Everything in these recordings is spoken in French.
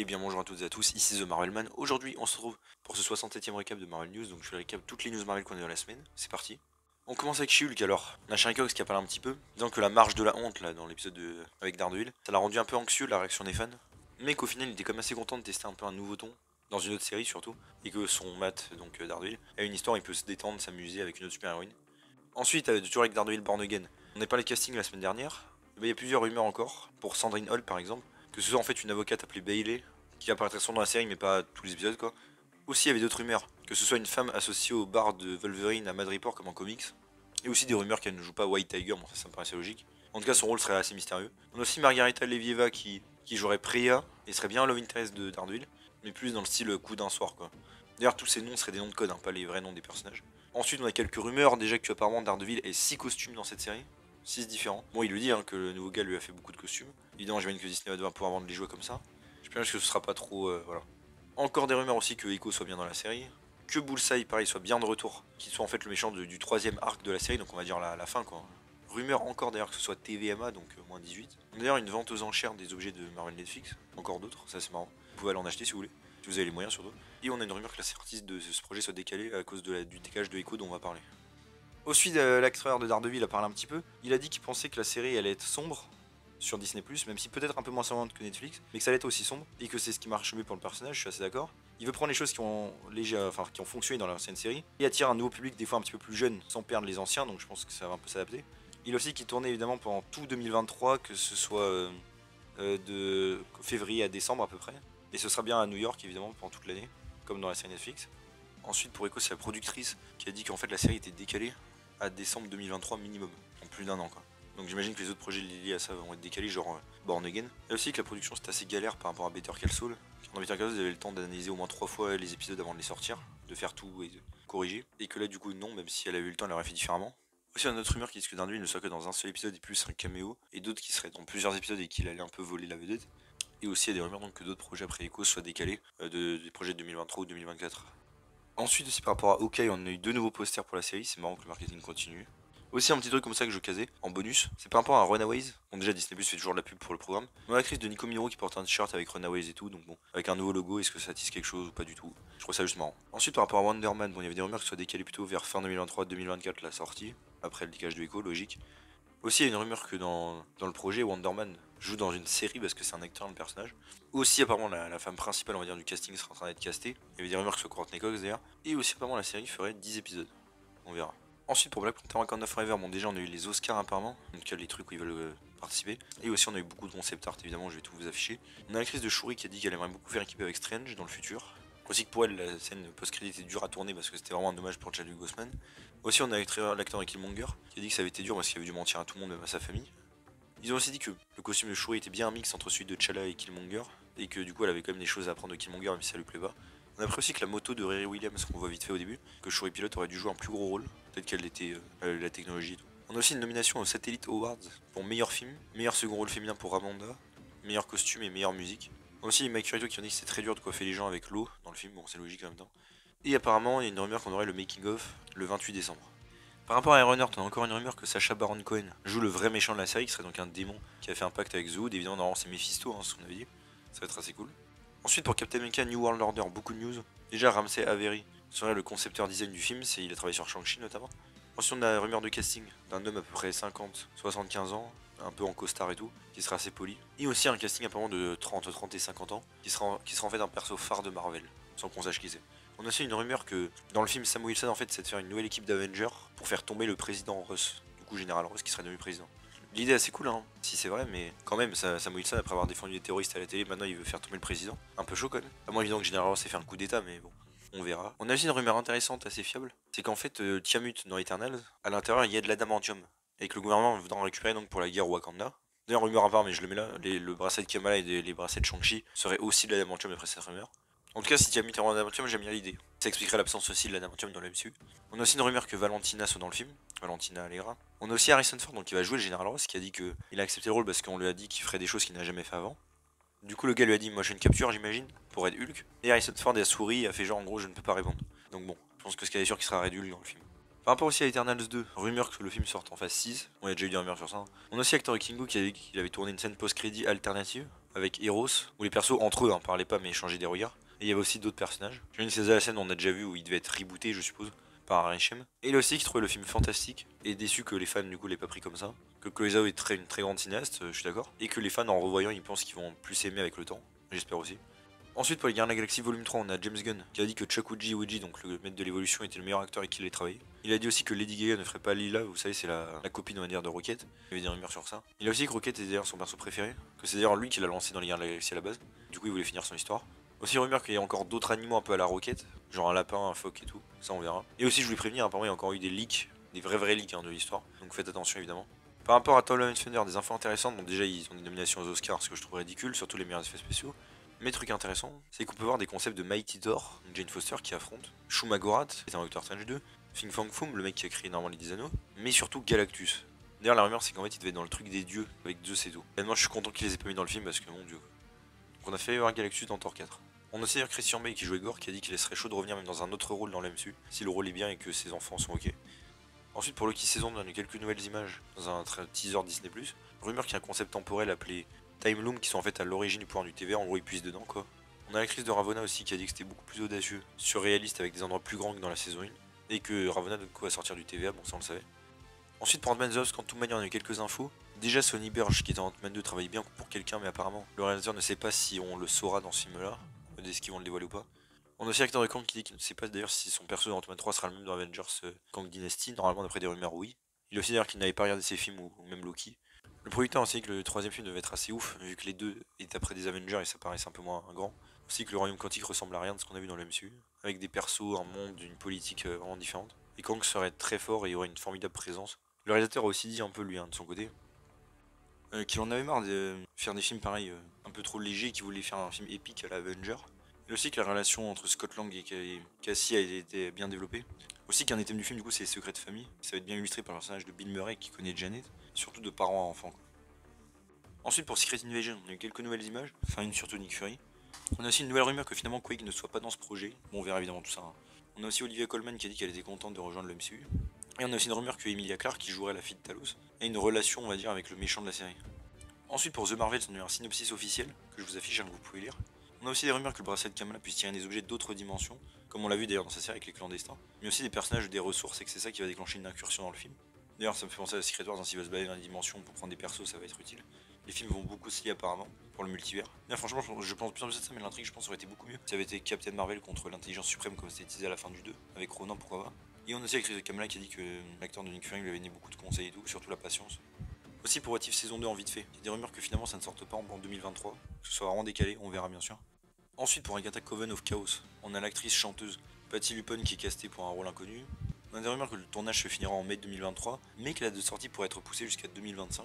Et bien bonjour à toutes et à tous, ici The Marvelman. Aujourd'hui on se retrouve pour ce 67e récap de Marvel News, donc je vais récap toutes les news Marvel qu'on a eu dans la semaine, c'est parti. On commence avec She-Hulk alors, on a Sherry Cox qui a parlé un petit peu, disant que la marche de la honte là dans l'épisode avec Daredevil, ça l'a rendu un peu anxieux la réaction des fans, mais qu'au final il était quand même assez content de tester un peu un nouveau ton, dans une autre série surtout, et que son Matt, donc Daredevil, a une histoire, il peut se détendre, s'amuser avec une autre super-héroïne. Ensuite, toujours avec Daredevil Born Again, on n'a pas les castings la semaine dernière, mais il y a plusieurs rumeurs encore, pour Sandrine Hall par exemple, que ce soit en fait une avocate appelée Bailey, qui apparaîtrait souvent dans la série mais pas tous les épisodes quoi. Aussi il y avait d'autres rumeurs, que ce soit une femme associée au bar de Wolverine à Madripoor comme en comics, et aussi des rumeurs qu'elle ne joue pas White Tiger, bon ça me paraissait logique. En tout cas son rôle serait assez mystérieux. On a aussi Margarita Levieva qui jouerait Preya, et serait bien Love Interest de Daredevil, mais plus dans le style coup d'un soir quoi. D'ailleurs tous ces noms seraient des noms de code, hein, pas les vrais noms des personnages. Ensuite on a quelques rumeurs, déjà que apparemment Daredevil ait 6 costumes dans cette série. 6 différents. Bon il lui dit hein, que le nouveau gars lui a fait beaucoup de costumes. Évidemment j'imagine que Disney va devoir pouvoir vendre les jouets comme ça. J'espère que ce sera pas trop... voilà. Encore des rumeurs aussi que Echo soit bien dans la série. Que Bullseye pareil soit bien de retour. Qu'il soit en fait le méchant du troisième arc de la série, donc on va dire la fin quoi. Rumeur encore d'ailleurs que ce soit TVMA, donc moins 18. D'ailleurs une vente aux enchères des objets de Marvel Netflix. Encore d'autres, ça c'est marrant. Vous pouvez aller en acheter si vous voulez. Si vous avez les moyens surtout. Et on a une rumeur que la sortie de ce projet soit décalée à cause du décalage de Echo dont on va parler. Ensuite, l'acteur de Daredevil a parlé un petit peu. Il a dit qu'il pensait que la série allait être sombre sur Disney+, même si peut-être un peu moins sombre que Netflix, mais que ça allait être aussi sombre, et que c'est ce qui marche mieux pour le personnage, je suis assez d'accord. Il veut prendre les choses qui ont fonctionné dans l'ancienne série, et attirer un nouveau public des fois un petit peu plus jeune, sans perdre les anciens, donc je pense que ça va un peu s'adapter. Il a aussi qui tournait évidemment pendant tout 2023, que ce soit de février à décembre à peu près, et ce sera bien à New York évidemment pendant toute l'année, comme dans la série Netflix. Ensuite pour Echo, c'est la productrice qui a dit qu'en fait la série était décalée à décembre 2023 minimum, en plus d'un an quoi. Donc j'imagine que les autres projets liés à ça vont être décalés, genre Born Again. Et aussi que la production c'est assez galère par rapport à Better Call Saul. Dans Better Call Saul, ils avaient le temps d'analyser au moins 3 fois les épisodes avant de les sortir, de faire tout et de corriger. Et que là du coup non, même si elle avait eu le temps, elle aurait fait différemment. Aussi une autre rumeur qui dit que Daredevil ne soit que dans un seul épisode et plus un caméo, et d'autres qui seraient dans plusieurs épisodes et qu'il allait un peu voler la vedette. Et aussi il y a des rumeurs donc que d'autres projets après Echo soient décalés, des projets de 2023 ou 2024. Ensuite aussi par rapport à Hawkeye, on a eu 2 nouveaux posters pour la série, c'est marrant que le marketing continue. Aussi un petit truc comme ça que je casais en bonus, c'est par rapport à Runaways. Bon déjà Disney Plus fait toujours de la pub pour le programme. On a l'actrice de Nico Miro qui porte un t-shirt avec Runaways et tout, donc bon, avec un nouveau logo, est-ce que ça tisse quelque chose ou pas du tout? Je trouve ça juste marrant. Ensuite par rapport à Wonder Man, bon il y avait des rumeurs que ce soit décalé plutôt vers fin 2023-2024 la sortie, après le décalage de Echo, logique. Aussi il y a une rumeur que dans le projet Wonder Man joue dans une série parce que c'est un acteur, le personnage. Aussi apparemment la femme principale on va dire du casting sera en train d'être castée. Il y avait des rumeurs que ce soit Courtney Cox d'ailleurs. Et aussi apparemment la série ferait 10 épisodes. On verra. Ensuite pour Black Panther Wakanda Forever, bon déjà on a eu les Oscars apparemment, donc il y a les trucs où ils veulent participer. Et aussi on a eu beaucoup de concept art évidemment, je vais tout vous afficher. On a l'actrice de Shuri qui a dit qu'elle aimerait beaucoup faire équipe avec Strange dans le futur. Aussi que pour elle la scène post-crédit était dure à tourner parce que c'était vraiment un dommage pour Chadwick Boseman. Aussi on a l'acteur de Killmonger qui a dit que ça avait été dur parce qu'il avait dû mentir à tout le monde, même à sa famille. Ils ont aussi dit que le costume de Shuri était bien un mix entre celui de T'Challa et Killmonger, et que du coup elle avait quand même des choses à apprendre de Killmonger même si ça lui plaît pas. On a appris aussi que la moto de Riri Williams qu'on voit vite fait au début, que Shuri pilote aurait dû jouer un plus gros rôle, peut-être qu'elle était la technologie et tout. On a aussi une nomination aux Satellite Awards pour meilleur film, meilleur second rôle féminin pour Amanda, meilleur costume et meilleure musique. On a aussi Mike Curito qui ont dit que c'est très dur de coiffer les gens avec l'eau dans le film, bon c'est logique en même temps. Et apparemment il y a une rumeur qu'on aurait le making of le 28 décembre. Par rapport à Ironheart, on a encore une rumeur que Sacha Baron Cohen joue le vrai méchant de la série, qui serait donc un démon qui a fait un pacte avec Zod. Évidemment, normalement, c'est Mephisto, hein, ce qu'on avait dit. Ça va être assez cool. Ensuite, pour Captain America New World Order, beaucoup de news. Déjà, Ramsey Avery serait le concepteur design du film, il a travaillé sur Shang-Chi notamment. Ensuite, on a la rumeur de casting d'un homme à peu près 50-75 ans, un peu en costard et tout, qui sera assez poli. Et aussi un casting apparemment de 30 et 50 ans, qui sera en fait un perso phare de Marvel, sans qu'on sache qui c'est. On a aussi une rumeur que dans le film Sam Wilson en fait c'est de faire une nouvelle équipe d'Avengers pour faire tomber le président Russ, du coup Général Russ qui serait devenu président. L'idée est assez cool hein, si c'est vrai, mais quand même Sam Wilson après avoir défendu les terroristes à la télé, maintenant il veut faire tomber le président. Un peu chaud quand même. À moins évidemment que Général Russ ait fait un coup d'état, mais bon, on verra. On a aussi une rumeur intéressante, assez fiable, c'est qu'en fait Tiamut dans Eternals, à l'intérieur il y a de l'adamantium, et que le gouvernement voudra en récupérer donc pour la guerre au Wakanda. D'ailleurs rumeur à part mais je le mets là, le bracelet de Kamala et les bracelets de Shang-Chi seraient aussi de l'adamantium d'après cette rumeur. En tout cas, si Tiamut est en adamantium, j'aime bien l'idée. Ça expliquerait l'absence aussi de l'adamantium dans le MCU. On a aussi une rumeur que Valentina soit dans le film, Valentina Allegra. On a aussi Harrison Ford, donc qui va jouer le Général Ross, qui a dit qu'il a accepté le rôle parce qu'on lui a dit qu'il ferait des choses qu'il n'a jamais fait avant. Du coup, le gars lui a dit motion capture, j'imagine, pour Red Hulk. Et Harrison Ford a souri et a fait genre en gros, je ne peux pas répondre. Donc bon, je pense que ce qu'il est sûr qu'il sera Red Hulk dans le film. Par rapport aussi à Eternals 2, rumeur que le film sorte en phase 6. On a déjà eu des rumeurs sur ça. On a aussi l'acteur Kingo qui a dit qu'il avait tourné une scène post-crédit alternative, avec Eros, où les persos entre eux parlaient pas mais échangeaient des regards. Et il y avait aussi d'autres personnages. J'imagine que c'est la scène où on a déjà vu où il devait être rebooté, je suppose, par Arishem. Et il a aussi qui trouvait le film fantastique et déçu que les fans du coup l'aient pas pris comme ça. Que Chloé Zhao est une très grande cinéaste, je suis d'accord. Et que les fans en revoyant ils pensent qu'ils vont plus aimer avec le temps. J'espère aussi. Ensuite, pour les Gardiens de la Galaxie Volume 3, on a James Gunn qui a dit que Chuck Uji, donc le maître de l'évolution, était le meilleur acteur avec qui il a travaillé. Il a dit aussi que Lady Gaga ne ferait pas Lila, vous savez, c'est la copine, on va dire, de Rocket. Il y avait des rumeurs sur ça. Il a aussi que Rocket est d'ailleurs son perso préféré, que c'est d'ailleurs lui qui l'a lancé dans les Gardiens de la Galaxie à la base. Du coup, il voulait finir son histoire. Aussi, rumeur qu'il y a encore d'autres animaux un peu à la Rocket, genre un lapin, un phoque et tout. Ça, on verra. Et aussi, je voulais prévenir, apparemment, il y a encore eu des leaks, des vrais leaks de l'histoire. Donc faites attention, évidemment. Par rapport à Thor Love and Thunder, des infos intéressantes. Donc déjà, ils ont des nominations aux Oscars, ce que je trouve ridicule, surtout les meilleurs effets spéciaux. Mais truc intéressant, c'est qu'on peut voir des concepts de Mighty Thor, Jane Foster qui affronte, Shumagorath, qui est un Doctor Strange 2, Fin Fang Foom, le mec qui a créé normalement les 10 anneaux, mais surtout Galactus. D'ailleurs, la rumeur c'est qu'en fait il devait être dans le truc des dieux avec Zeus et tout. Maintenant, je suis content qu'il les ait pas mis dans le film parce que mon dieu. Donc on a fait voir Galactus dans Thor 4. On a aussi d'ailleurs Christian Bale qui jouait Gore qui a dit qu'il serait chaud de revenir même dans un autre rôle dans l'MCU, si le rôle est bien et que ses enfants sont ok. Ensuite, pour Loki saison 2, on a eu quelques nouvelles images dans un teaser Disney+. Rumeur qu'il y a un concept temporel appelé Time Loom qui sont en fait à l'origine du pouvoir du TVA, en gros ils puissent dedans quoi. On a l'actrice de Ravonna aussi qui a dit que c'était beaucoup plus audacieux, surréaliste avec des endroits plus grands que dans la saison 1, et que Ravonna de quoi sortir du TVA, bon ça on le savait. Ensuite pour Ant-Man The Wasp, Quantumania, on a eu quelques infos. Déjà Sonny Burch qui était en Ant-Man 2 travaille bien pour quelqu'un, mais apparemment le réalisateur ne sait pas si on le saura dans ce film là, est-ce qu'ils vont le dévoiler ou pas. On a aussi l'acteur de Kang qui dit qu'il ne sait pas d'ailleurs si son perso dans Ant-Man 3 sera le même dans Avengers Kang Dynasty, normalement d'après des rumeurs oui. Il a aussi d'ailleurs qu'il n'avait pas regardé ses films ou même Loki. Le producteur aussi dit que le troisième film devait être assez ouf, vu que les deux étaient après des Avengers et ça paraissait un peu moins grand. Aussi que le Royaume Quantique ressemble à rien de ce qu'on a vu dans le MCU, avec des persos, un monde, une politique vraiment différente. Et Kang serait très fort et il aurait une formidable présence. Le réalisateur a aussi dit un peu lui, de son côté, qu'il en avait marre de faire des films pareils, un peu trop légers, qu'il voulait faire un film épique à la Avenger. Et aussi que la relation entre Scott Lang et Cassie a été bien développée. Aussi qu'un des thèmes du film du coup c'est les secrets de famille. Ça va être bien illustré par le personnage de Bill Murray qui connaît Janet, surtout de parents à enfants quoi. Ensuite pour Secret Invasion, on a eu quelques nouvelles images, enfin une surtout Nick Fury. On a aussi une nouvelle rumeur que finalement Quake ne soit pas dans ce projet. Bon on verra évidemment tout ça. On a aussi Olivia Colman qui a dit qu'elle était contente de rejoindre le MCU. Et on a aussi une rumeur que Emilia Clarke, qui jouerait la fille de Talos, a une relation on va dire avec le méchant de la série. Ensuite pour The Marvels, on a eu un synopsis officiel que je vous affiche, que vous pouvez lire. On a aussi des rumeurs que le bracelet de Kamala puisse tirer des objets d'autres dimensions, comme on l'a vu d'ailleurs dans sa série avec les clandestins, mais aussi des personnages ou des ressources et que c'est ça qui va déclencher une incursion dans le film. D'ailleurs ça me fait penser à Secret Wars, hein, s'il va se balader dans les dimensions pour prendre des persos ça va être utile. Les films vont beaucoup se lier apparemment pour le multivers. Bien franchement je pense bien de ça, mais l'intrigue je pense aurait été beaucoup mieux. Ça avait été Captain Marvel contre l'intelligence suprême comme c'était utilisé à la fin du 2, avec Ronan pourquoi pas. Et on a aussi l'actrice de Kamala qui a dit que l'acteur de Nick Fury lui avait donné beaucoup de conseils et tout, surtout la patience. Aussi pour What If saison 2 en vite fait, il y a des rumeurs que finalement ça ne sorte pas en 2023, que ce soit vraiment décalé, on verra bien sûr. Ensuite pour Agatha Coven of Chaos, on a l'actrice chanteuse Patti Lupone qui est castée pour un rôle inconnu. On a des rumeurs que le tournage se finira en mai 2023, mais que la date de sortie pourrait être poussée jusqu'à 2025.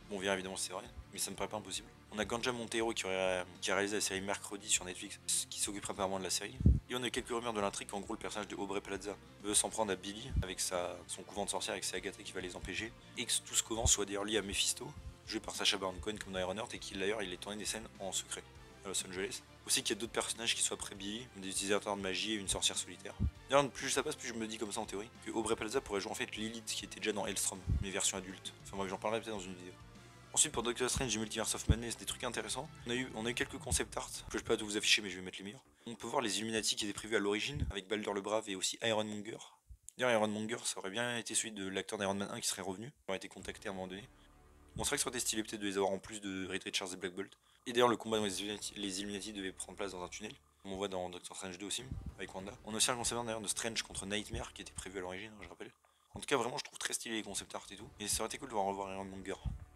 Bon, on verra évidemment si c'est vrai, mais ça me paraît pas impossible. On a Ganja Monteiro qui a réalisé la série Mercredi sur Netflix, qui s'occupera apparemment de la série. Et on a quelques rumeurs de l'intrigue qu'en gros le personnage de Aubrey Plaza veut s'en prendre à Billy avec son couvent de sorcières avec ses Agatha qui va les empêcher. Et que tout ce couvent soit d'ailleurs lié à Mephisto, joué par Sacha Baron Cohen comme dans Ironheart, et qu'il d'ailleurs il est tourné des scènes en secret à Los Angeles. Aussi qu'il y a d'autres personnages qui soient après Billy, des utilisateurs de magie et une sorcière solitaire. D'ailleurs, plus ça passe, plus je me dis comme ça en théorie, que Aubrey Plaza pourrait jouer en fait Lilith qui était déjà dans Hellstrom, mais version adulte. Enfin bref, j'en parlerai peut-être dans une vidéo. Ensuite pour Doctor Strange et Multiverse of Madness, des trucs intéressants. On a eu quelques concept art, que je peux pas vous afficher mais je vais mettre les meilleurs. On peut voir les Illuminati qui étaient prévus à l'origine, avec Balder le Brave et aussi Ironmonger. D'ailleurs Ironmonger, ça aurait bien été celui de l'acteur d'Iron Man 1 qui serait revenu, qui aurait été contacté à un moment donné. Bon, c'est vrai que ça aurait été stylé peut-être de les avoir en plus de Reed Richards et Black Bolt. Et d'ailleurs le combat dans les Illuminati devait prendre place dans un tunnel, comme on voit dans Doctor Strange 2 aussi, avec Wanda. On a aussi un concept art d'ailleurs de Strange contre Nightmare qui était prévu à l'origine, je rappelle. En tout cas vraiment je trouve très stylé les concept art et tout, et ça aurait été cool de voir revoir Ironmonger.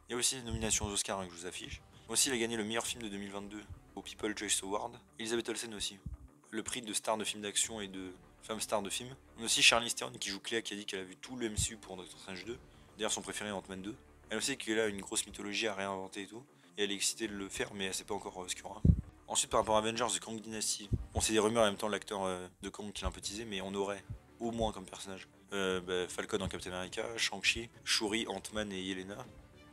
Il y a aussi des nominations aux Oscars que je vous affiche. Aussi il a gagné le meilleur film de 2022 au People Choice Award. Elizabeth Olsen aussi, le prix de star de film d'action et de femme star de film. On a aussi Charlize Theron qui joue Clea qui a dit qu'elle a vu tout le MCU pour Doctor Strange 2. D'ailleurs son préféré Ant-Man 2. Elle aussi qu'elle a une grosse mythologie à réinventer et tout. Et elle est excitée de le faire mais elle sait pas encore ce qu'il y aura. Ensuite par rapport à Avengers The Kang Dynasty, bon c'est des rumeurs en même temps l'acteur de Kang qui l'a un peu teasé, mais on aurait au moins comme personnage Falcon en Captain America, Shang-Chi, Shuri, Ant-Man et Yelena.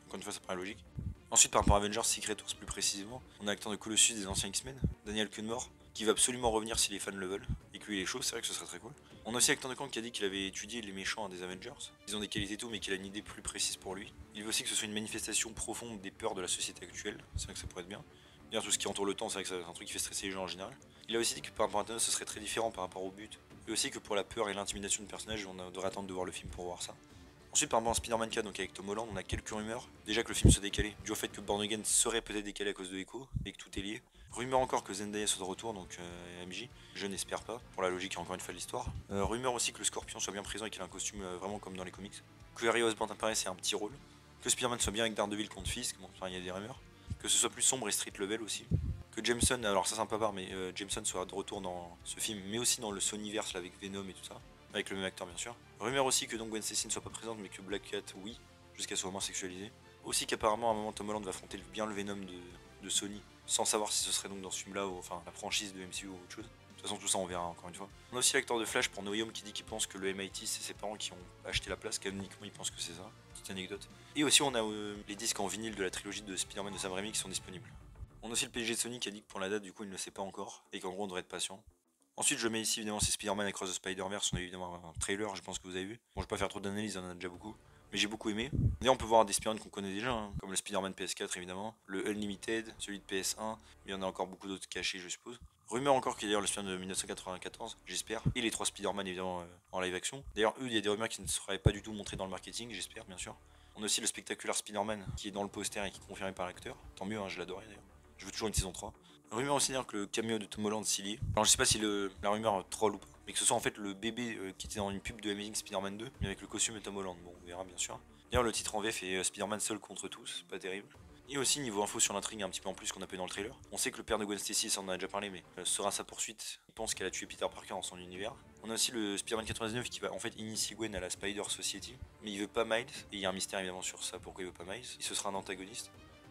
Encore une fois ça paraît logique. Ensuite par rapport à Avengers Secret Wars plus précisément, on a l'acteur de Colossus des anciens X-Men, Daniel Cunmore, qui va absolument revenir si les fans le veulent, et que lui il est chaud, c'est vrai que ce serait très cool. On a aussi l'acteur de Kang qui a dit qu'il avait étudié les méchants des Avengers, ils ont des qualités et tout, mais qu'il a une idée plus précise pour lui. Il veut aussi que ce soit une manifestation profonde des peurs de la société actuelle, c'est vrai que ça pourrait être bien. D'ailleurs, tout ce qui entoure le temps, c'est vrai que c'est un truc qui fait stresser les gens en général. Il a aussi dit que par rapport à Thanos, ce serait très différent par rapport au but. Et aussi que pour la peur et l'intimidation du personnage, on devrait attendre de voir le film pour voir ça. Ensuite, par rapport à Spider-Man 4, donc avec Tom Holland, on a quelques rumeurs. Déjà que le film se décalait, dû au fait que Born Again serait peut-être décalé à cause de Echo, et que tout est lié. Rumeur encore que Zendaya soit de retour, donc MJ. Je n'espère pas, pour la logique encore une fois de l'histoire. Rumeur aussi que le Scorpion soit bien présent et qu'il ait un costume vraiment comme dans les comics. Que Harry Osborn apparaisse et un petit rôle. Que Spider-Man soit bien avec Daredevil contre Fisk, bon, enfin il y a des rumeurs. Que ce soit plus sombre et street level aussi. Que Jameson, alors ça c'est un peu à part, mais Jameson soit de retour dans ce film, mais aussi dans le Sonyverse là, avec Venom et tout ça. Avec le même acteur bien sûr. Rumeur aussi que donc Gwen Stacy ne soit pas présente mais que Black Cat oui, jusqu'à ce moment sexualisé. Aussi qu'apparemment à un moment Tom Holland va affronter bien le Venom de Sony, sans savoir si ce serait donc dans ce film là ou enfin la franchise de MCU ou autre chose. De toute façon tout ça on verra encore une fois. On a aussi l'acteur de Flash pour No Way Home qui dit qu'il pense que le MIT c'est ses parents qui ont acheté la place, canoniquement il pense que c'est ça. Petite anecdote. Et aussi on a les disques en vinyle de la trilogie de Spider-Man de Sam Raimi qui sont disponibles. On a aussi le PDG de Sony qui a dit que pour la date du coup il ne le sait pas encore et qu'en gros on devrait être patient. Ensuite, je mets ici évidemment c'est Spider-Man Across the Spider-Verse. On a évidemment un trailer, je pense que vous avez vu. Bon, je vais pas faire trop d'analyse, on en a déjà beaucoup. Mais j'ai beaucoup aimé. D'ailleurs, on peut voir des Spider-Man qu'on connaît déjà, hein, comme le Spider-Man PS4 évidemment, le Unlimited, celui de PS1, mais il y en a encore beaucoup d'autres cachés, je suppose. Rumeur encore qu'il y a d'ailleurs le Spider-Man de 1994, j'espère. Et les 3 Spider-Man évidemment en live action. D'ailleurs, eux, il y a des rumeurs qui ne seraient pas du tout montrées dans le marketing, j'espère, bien sûr. On a aussi le spectaculaire Spider-Man qui est dans le poster et qui est confirmé par l'acteur. Tant mieux, hein, je l'adorais d'ailleurs. Je veux toujours une saison 3. Rumeur aussi dire que le cameo de Tom Holland s'y lié. Alors je sais pas si la rumeur troll ou pas, mais que ce soit en fait le bébé qui était dans une pub de Amazing Spider-Man 2, mais avec le costume de Tom Holland. Bon, on verra bien sûr. D'ailleurs le titre en VF est Spider-Man seul contre tous, pas terrible. Et aussi niveau info sur l'intrigue un petit peu en plus qu'on a peu dans le trailer. On sait que le père de Gwen Stacy, ça on en a déjà parlé, mais sera sa poursuite. Il pense qu'elle a tué Peter Parker dans son univers. On a aussi le Spider-Man 99 qui va en fait initier Gwen à la Spider Society, mais il veut pas Miles, et il y a un mystère évidemment sur ça, pourquoi il veut pas Miles. Et ce sera un antagoniste.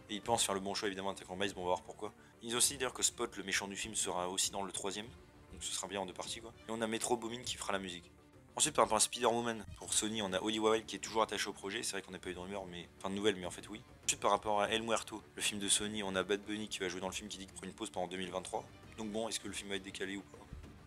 Et il pense faire le bon choix évidemment en attaquant Miles, bon on va voir pourquoi. Ils ont aussi dire que Spot, le méchant du film, sera aussi dans le 3ème, donc ce sera bien en 2 parties quoi. Et on a Metro Boomin qui fera la musique. Ensuite par rapport à Spider-Woman, pour Sony on a Holly Wilde qui est toujours attaché au projet, c'est vrai qu'on n'a pas eu de rumeurs, mais enfin de nouvelles mais en fait oui. Ensuite par rapport à El Muerto, le film de Sony, on a Bad Bunny qui va jouer dans le film qui dit qu'il prend une pause pendant 2023. Donc bon, est-ce que le film va être décalé ou pas?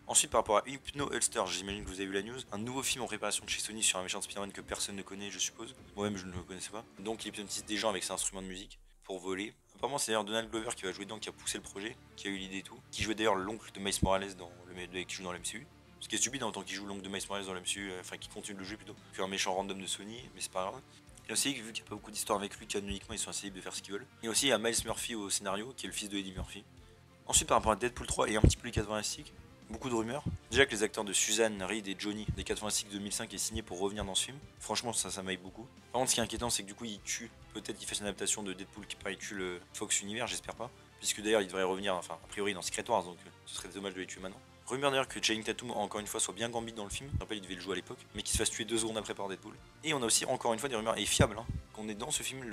Ensuite par rapport à Hypno Ulster, j'imagine que vous avez vu la news, un nouveau film en préparation de chez Sony sur un méchant de Spider-Man que personne ne connaît je suppose. Moi-même je ne le connaissais pas. Donc il hypnotise des gens avec ses instruments de musique pour voler. Apparemment c'est d'ailleurs Donald Glover qui va jouer dedans, qui a poussé le projet, qui a eu l'idée et tout, qui jouait d'ailleurs l'oncle de Miles Morales qui joue dans l'MCU. Ce qui est stupide en tant qu'il joue l'oncle de Miles Morales dans l'MCU, enfin qui continue de le jouer plutôt, qu'un méchant random de Sony, mais c'est pas grave. Et aussi vu qu'il n'y a pas beaucoup d'histoire avec lui, canoniquement ils sont assez libres de faire ce qu'ils veulent. Et aussi il y a Miles Murphy au scénario, qui est le fils de Eddie Murphy. Ensuite par rapport à Deadpool 3 et un petit peu les 86, beaucoup de rumeurs. Déjà que les acteurs de Suzanne, Reed et Johnny des 86-2005 est signé pour revenir dans ce film. Franchement ça m'aille beaucoup. Par contre ce qui est inquiétant c'est que du coup il tue, peut-être qu'il fasse une adaptation de Deadpool qui pareil tue le Fox Universe, j'espère pas. Puisque d'ailleurs il devrait revenir, enfin a priori dans Secret Wars, donc ce serait dommage de les tuer maintenant. Rumeur d'ailleurs que Channing Tatum encore une fois soit bien Gambit dans le film, je rappelle il devait le jouer à l'époque, mais qu'il se fasse tuer 2 secondes après par Deadpool. Et on a aussi encore une fois des rumeurs, et fiables, hein, qu'on est dans ce film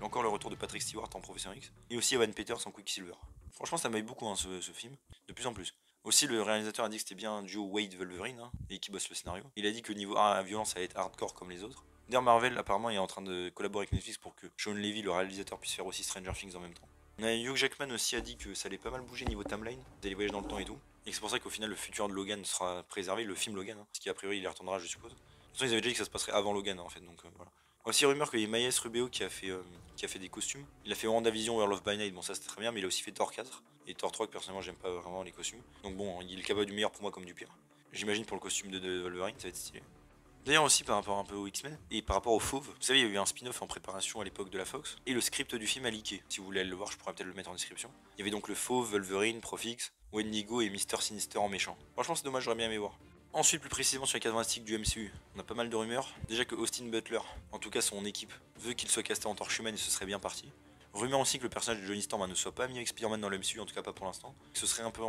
encore le retour de Patrick Stewart en Professeur X, et aussi Evan Peters en Quicksilver. Franchement ça m'aille beaucoup hein, ce film, de plus en plus. Aussi, le réalisateur a dit que c'était bien un duo Wade-Wolverine, hein, et qui bosse le scénario. Il a dit que niveau violence, ça allait être hardcore comme les autres. D'ailleurs, Marvel, apparemment, est en train de collaborer avec Netflix pour que Sean Levy, le réalisateur, puisse faire aussi Stranger Things en même temps. On a Hugh Jackman aussi a dit que ça allait pas mal bouger niveau timeline, des voyages dans le temps et tout. Et c'est pour ça qu'au final, le futur de Logan sera préservé, le film Logan, hein, parce qu'a priori, il y retournera, je suppose. De toute façon, ils avaient déjà dit que ça se passerait avant Logan, hein, en fait, donc voilà. Aussi rumeur qu'il y ait Maïs Rubeo qui a fait des costumes. Il a fait WandaVision, World of by Night, bon ça c'était très bien, mais il a aussi fait Thor 4 et Thor 3 que personnellement j'aime pas vraiment les costumes. Donc bon, il est capable du meilleur pour moi comme du pire. J'imagine pour le costume de Wolverine, ça va être stylé. D'ailleurs aussi par rapport un peu aux X-Men et par rapport aux Fauves, vous savez il y a eu un spin-off en préparation à l'époque de la Fox et le script du film a leaké. Si vous voulez aller le voir, je pourrais peut-être le mettre en description. Il y avait donc le Fauve, Wolverine, Profix, Wendigo et Mister Sinister en méchant. Franchement c'est dommage, j'aurais bien aimé voir. Ensuite, plus précisément sur les caractéristiques du MCU, on a pas mal de rumeurs. Déjà que Austin Butler, en tout cas son équipe, veut qu'il soit casté en torche humaine et ce serait bien parti. Rumeur aussi que le personnage de Johnny Storm ne soit pas mis avec Spider-Man dans le MCU, en tout cas pas pour l'instant. Ce serait un peu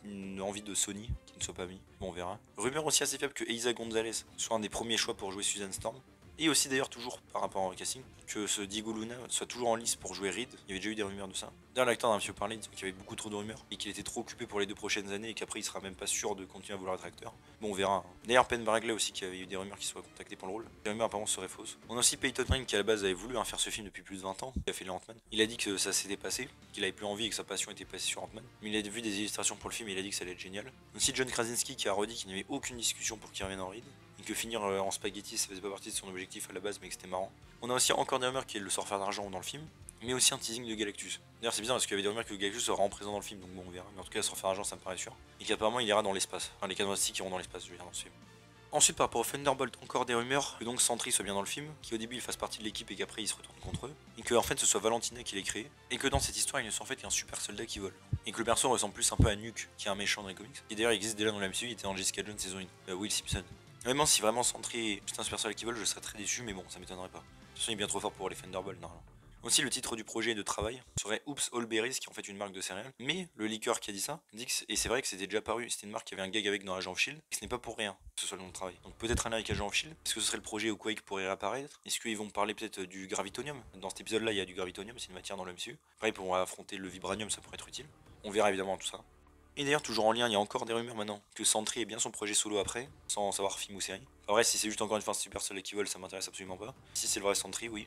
une envie de Sony qui ne soit pas mis. Bon, on verra. Rumeur aussi assez faible que Eiza Gonzalez soit un des premiers choix pour jouer Susan Storm. Et aussi d'ailleurs toujours par rapport au casting, que ce Diego Luna soit toujours en lice pour jouer Reed. Il y avait déjà eu des rumeurs de ça. D'ailleurs l'acteur en a un petit peu parlé, il disait qu'il y avait beaucoup trop de rumeurs et qu'il était trop occupé pour les 2 prochaines années et qu'après il sera même pas sûr de continuer à vouloir être acteur. Bon on verra. Hein. D'ailleurs Penn Bagley aussi qui avait eu des rumeurs qu'il soit contacté pour le rôle. Les rumeurs apparemment seraient fausses. On a aussi Peyton Reed qui à la base avait voulu faire ce film depuis plus de 20 ans. Il a fait le Ant-Man. Il a dit que ça s'était passé, qu'il avait plus envie et que sa passion était passée sur Ant-Man. Mais il a vu des illustrations pour le film et il a dit que ça allait être génial. Aussi John Krasinski qui a redit qu'il n'y avait aucune discussion pour qu'il revienne en Reed. et que finir en spaghetti ça faisait pas partie de son objectif à la base mais que c'était marrant. On a aussi encore des rumeurs qui est le surfeur d'argent dans le film, mais aussi un teasing de Galactus. D'ailleurs c'est bizarre parce qu'il y avait des rumeurs que Galactus sera en présent dans le film, donc bon on verra, mais en tout cas le surfeur d'argent ça me paraît sûr. Et qu'apparemment il ira dans l'espace, enfin les Fantastiques iront dans l'espace je veux dire dans ce film. Ensuite par rapport au Thunderbolt, encore des rumeurs que donc Sentry soit bien dans le film, qu'au début il fasse partie de l'équipe et qu'après il se retourne contre eux, et que en fait ce soit Valentina qui l'ait créé, et que dans cette histoire il ne soit en fait qu'un super soldat qui vole. Et que le perso ressemble plus un peu à Nuke, qui est un méchant dans les comics, qui d'ailleurs existe déjà dans la MCU, il était dans Jessica Jones saison 1, Will Simpson. Vraiment si vraiment Sentry est juste un super soldat qui vole, je serais très déçu, mais bon ça m'étonnerait pas. De toute façon il est bien trop fort pour les Thunderbolts normalement. Aussi, le titre du projet de travail serait Oops All Berries, qui est en fait une marque de céréales. Mais le liqueur qui a dit ça, dit que et c'est vrai que c'était déjà paru, c'était une marque qui avait un gag avec dans Agent of Shield, et ce n'est pas pour rien que ce soit le nom de travail. Donc peut-être un lien avec Agent of Shield. Est-ce que ce serait le projet où Quake pourrait réapparaître? Est-ce qu'ils vont parler peut-être du gravitonium? Dans cet épisode-là, il y a du gravitonium, c'est une matière dans le MCU. Pareil, pour affronter le vibranium, ça pourrait être utile. On verra évidemment tout ça. Et d'ailleurs, toujours en lien, il y a encore des rumeurs maintenant que Sentry est bien son projet solo après, sans savoir film ou série. En vrai, si c'est juste encore une fois un super soldat qui vole, ça m'intéresse absolument pas. Si c'est le vrai Sentry, oui.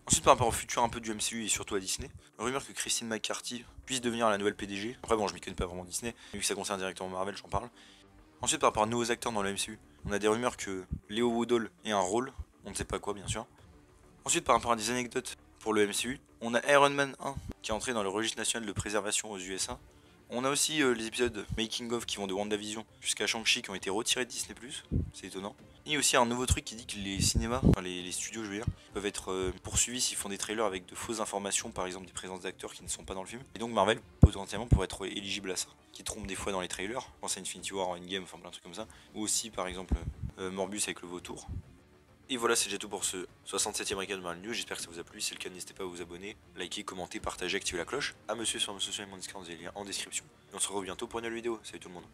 Ensuite par rapport au futur un peu du MCU et surtout à Disney, rumeur que Christine McCarthy puisse devenir la nouvelle PDG. Après bon je m'y connais pas vraiment Disney, mais vu que ça concerne directement Marvel j'en parle. Ensuite par rapport à nouveaux acteurs dans le MCU, on a des rumeurs que Léo Woodall ait un rôle, on ne sait pas quoi bien sûr. Ensuite par rapport à des anecdotes pour le MCU, on a Iron Man 1 qui est entré dans le registre national de préservation aux USA. On a aussi les épisodes Making of qui vont de WandaVision jusqu'à Shang-Chi qui ont été retirés de Disney+, c'est étonnant. Et aussi un nouveau truc qui dit que les cinémas, enfin les studios je veux dire, peuvent être poursuivis s'ils font des trailers avec de fausses informations, par exemple des présences d'acteurs qui ne sont pas dans le film. Et donc Marvel potentiellement pourrait être éligible à ça, qui trompe des fois dans les trailers, je pense à Infinity War, Endgame, enfin plein de trucs comme ça. Ou aussi par exemple Morbus avec le vautour. Et voilà, c'est déjà tout pour ce 67ème récap de Marvel News, j'espère que ça vous a plu, si c'est le cas n'hésitez pas à vous abonner, liker, commenter, partager, activer la cloche, à me suivre sur mes sociaux et mon Discord, vous avez les liens en description. Et on se retrouve bientôt pour une nouvelle vidéo, salut tout le monde.